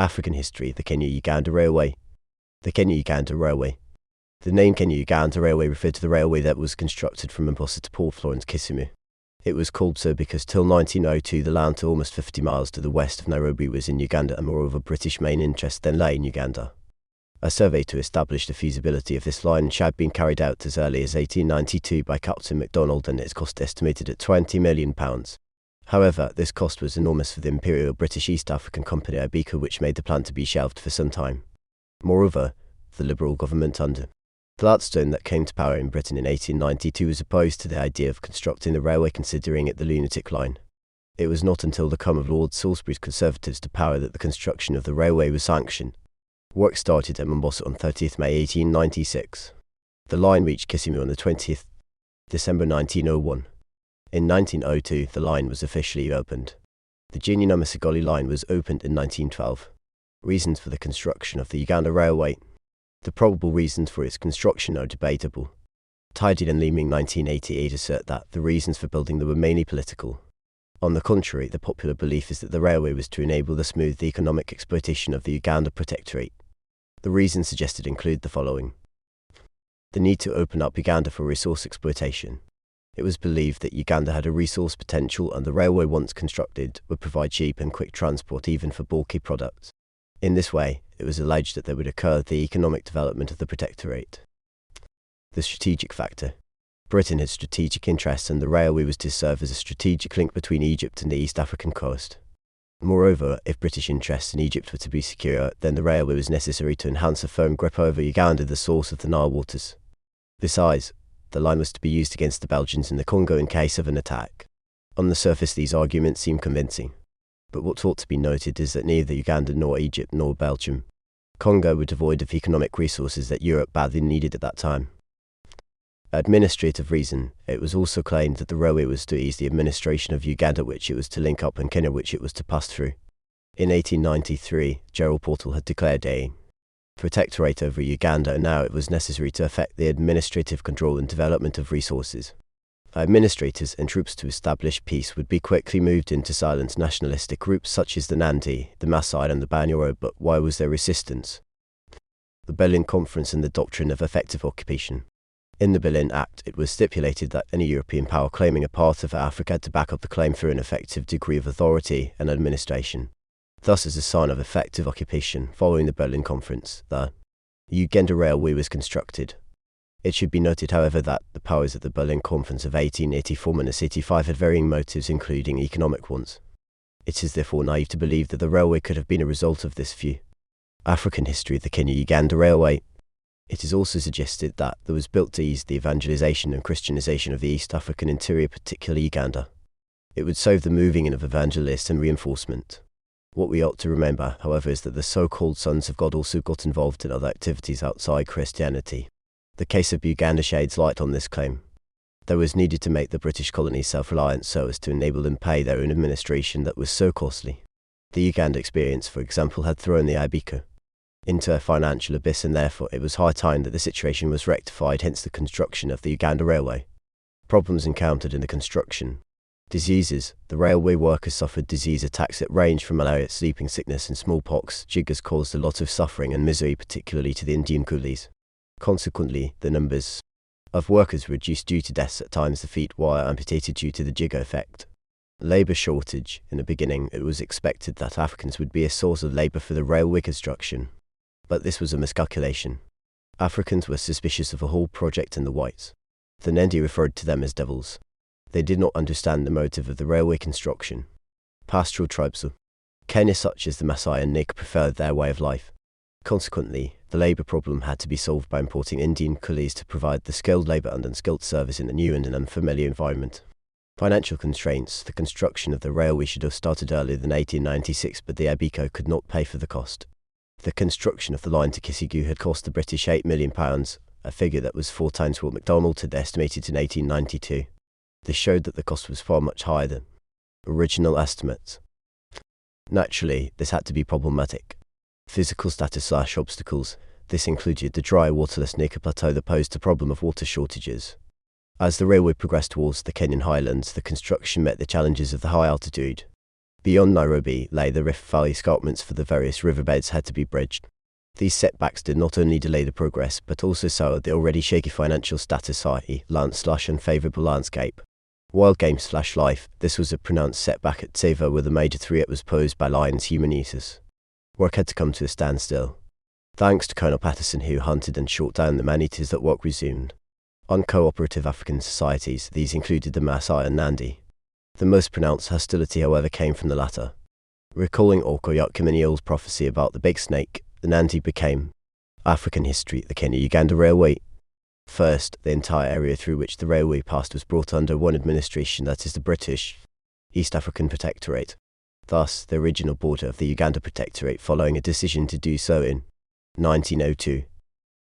African history, the Kenya-Uganda Railway. The Kenya-Uganda Railway. The name Kenya-Uganda Railway referred to the railway that was constructed from Mombasa to Port Florence, Kisumu. It was called so because till 1902 the land to almost 50 miles to the west of Nairobi was in Uganda, and moreover British main interest then lay in Uganda. A survey to establish the feasibility of this line had been carried out as early as 1892 by Captain MacDonald, and its cost estimated at £20 million. However, this cost was enormous for the Imperial British East African Company Ibeka, which made the plan to be shelved for some time. Moreover, the Liberal government under Gladstone that came to power in Britain in 1892 was opposed to the idea of constructing the railway, considering it the lunatic line. It was not until the come of Lord Salisbury's Conservatives to power that the construction of the railway was sanctioned. Work started at Mombasa on 30th May 1896. The line reached Kisumu on the 20th December 1901. In 1902, the line was officially opened. The Kenya-Uganda line was opened in 1912. Reasons for the construction of the Uganda Railway. The probable reasons for its construction are debatable. Tidey and Leeming 1988 assert that the reasons for building them were mainly political. On the contrary, the popular belief is that the railway was to enable the smooth economic exploitation of the Uganda Protectorate. The reasons suggested include the following. The need to open up Uganda for resource exploitation. It was believed that Uganda had a resource potential, and the railway, once constructed, would provide cheap and quick transport even for bulky products. In this way, it was alleged that there would occur the economic development of the Protectorate. The strategic factor. Britain had strategic interests, and the railway was to serve as a strategic link between Egypt and the East African coast. Moreover, if British interests in Egypt were to be secure, then the railway was necessary to enhance a firm grip over Uganda, the source of the Nile waters. Besides, the line was to be used against the Belgians in the Congo in case of an attack. On the surface, these arguments seem convincing. But what ought to be noted is that neither Uganda nor Egypt nor Belgium, Congo were devoid of economic resources that Europe badly needed at that time. Administrative reason. It was also claimed that the railway was to ease the administration of Uganda, which it was to link up, and Kenya, which it was to pass through. In 1893, Gerald Portal had declared a protectorate over Uganda, and now it was necessary to effect the administrative control and development of resources. Administrators and troops to establish peace would be quickly moved in to silence nationalistic groups such as the Nandi, the Maasai and the Banyoro. But why was there resistance? The Berlin Conference and the doctrine of effective occupation. In the Berlin Act, it was stipulated that any European power claiming a part of Africa had to back up the claim through an effective degree of authority and administration. Thus, as a sign of effective occupation, following the Berlin Conference, the Uganda Railway was constructed. It should be noted, however, that the powers at the Berlin Conference of 1884–85 had varying motives, including economic ones. It is therefore naive to believe that the railway could have been a result of this view. African history of the Kenya-Uganda Railway. It is also suggested that it was built to ease the evangelization and Christianization of the East African interior, particularly Uganda. It would save the moving in of evangelists and reinforcement. What we ought to remember, however, is that the so-called Sons of God also got involved in other activities outside Christianity. The case of Uganda shades light on this claim. There was needed to make the British colonies self-reliant so as to enable them pay their own administration that was so costly. The Uganda experience, for example, had thrown the Ibeka into a financial abyss, and therefore it was high time that the situation was rectified, hence the construction of the Uganda Railway. Problems encountered in the construction. Diseases. The railway workers suffered disease attacks that ranged from malaria, sleeping sickness and smallpox. Jiggers caused a lot of suffering and misery, particularly to the Indian coolies. Consequently, the numbers of workers reduced due to deaths, at times the feet were amputated due to the jigger effect. Labour shortage. In the beginning, it was expected that Africans would be a source of labour for the railway construction. But this was a miscalculation. Africans were suspicious of the whole project, and the whites, the Nandi, referred to them as devils. They did not understand the motive of the railway construction. Pastoral tribes of Kenya, such as the Maasai and Nika, preferred their way of life. Consequently, the labour problem had to be solved by importing Indian coolies to provide the skilled labour and unskilled service in a new and an unfamiliar environment. Financial constraints. The construction of the railway should have started earlier than 1896, but the Ibeka could not pay for the cost. The construction of the line to Kisumu had cost the British £8 million, a figure that was 4 times what MacDonald had estimated in 1892. This showed that the cost was far much higher than original estimates. Naturally, this had to be problematic. Physical status/obstacles. This included the dry, waterless Nika Plateau that posed the problem of water shortages. As the railway progressed towards the Kenyan highlands, the construction met the challenges of the high altitude. Beyond Nairobi lay the Rift Valley escarpments, for the various riverbeds had to be bridged. These setbacks did not only delay the progress, but also soured the already shaky financial status, i.e. land/unfavourable landscape. Wild game/life, this was a pronounced setback at Tsavo, where the major threat was posed by lions, human eaters. Work had to come to a standstill. Thanks to Colonel Patterson, who hunted and shot down the man-eaters, that work resumed. Uncooperative African societies, these included the Maasai and Nandi. The most pronounced hostility, however, came from the latter. Recalling Okoyat prophecy about the big snake, the Nandi became African history, the Kenya-Uganda Railway. First, the entire area through which the railway passed was brought under one administration, that is the British East African Protectorate. Thus, the original border of the Uganda Protectorate, following a decision to do so in 1902.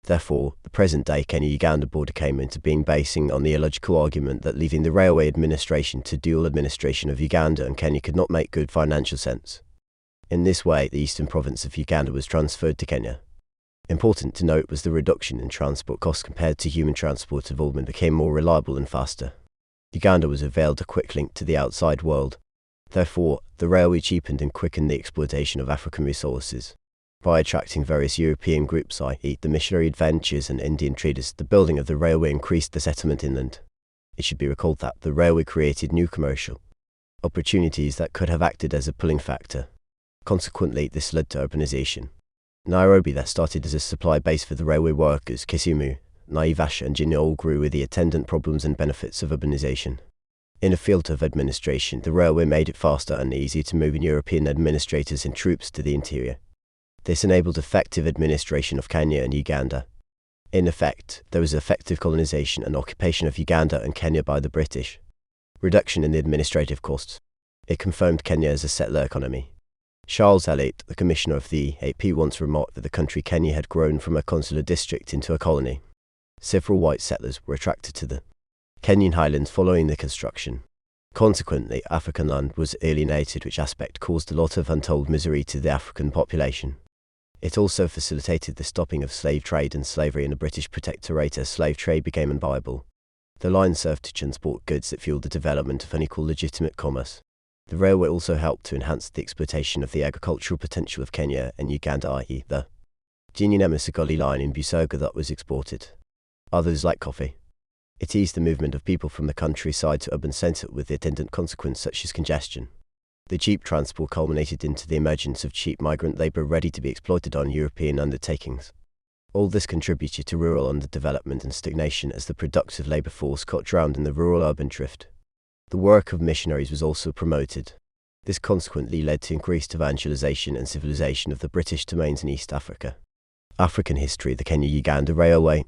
Therefore, the present-day Kenya-Uganda border came into being, basing on the illogical argument that leaving the railway administration to dual administration of Uganda and Kenya could not make good financial sense. In this way, the eastern province of Uganda was transferred to Kenya. Important to note was the reduction in transport costs compared to human transport. Evolvement became more reliable and faster. Uganda was availed a quick link to the outside world. Therefore, the railway cheapened and quickened the exploitation of African resources. By attracting various European groups, i.e. the missionary adventurers and Indian traders, the building of the railway increased the settlement inland. It should be recalled that the railway created new commercial opportunities that could have acted as a pulling factor. Consequently, this led to urbanization. Nairobi, that started as a supply base for the railway workers, Kisumu, Naivasha and Jinja all grew with the attendant problems and benefits of urbanization. In the field of administration, the railway made it faster and easier to move in European administrators and troops to the interior. This enabled effective administration of Kenya and Uganda. In effect, there was effective colonization and occupation of Uganda and Kenya by the British. Reduction in the administrative costs. It confirmed Kenya as a settler economy. Charles Elliot, the commissioner of the AP, once remarked that the country Kenya had grown from a consular district into a colony. Several white settlers were attracted to the Kenyan highlands following the construction. Consequently, African land was alienated, which aspect caused a lot of untold misery to the African population. It also facilitated the stopping of slave trade and slavery in the British Protectorate as slave trade became unviable. The line served to transport goods that fueled the development of unequal legitimate commerce. The railway also helped to enhance the exploitation of the agricultural potential of Kenya and Uganda, i.e. the Jinja-Nemisogoli line in Busoga that was exported. Others like coffee. It eased the movement of people from the countryside to urban centre with the attendant consequence such as congestion. The cheap transport culminated into the emergence of cheap migrant labour ready to be exploited on European undertakings. All this contributed to rural underdevelopment and stagnation as the productive labour force got drowned in the rural-urban drift. The work of missionaries was also promoted. This consequently led to increased evangelization and civilization of the British domains in East Africa. African history, the Kenya-Uganda Railway.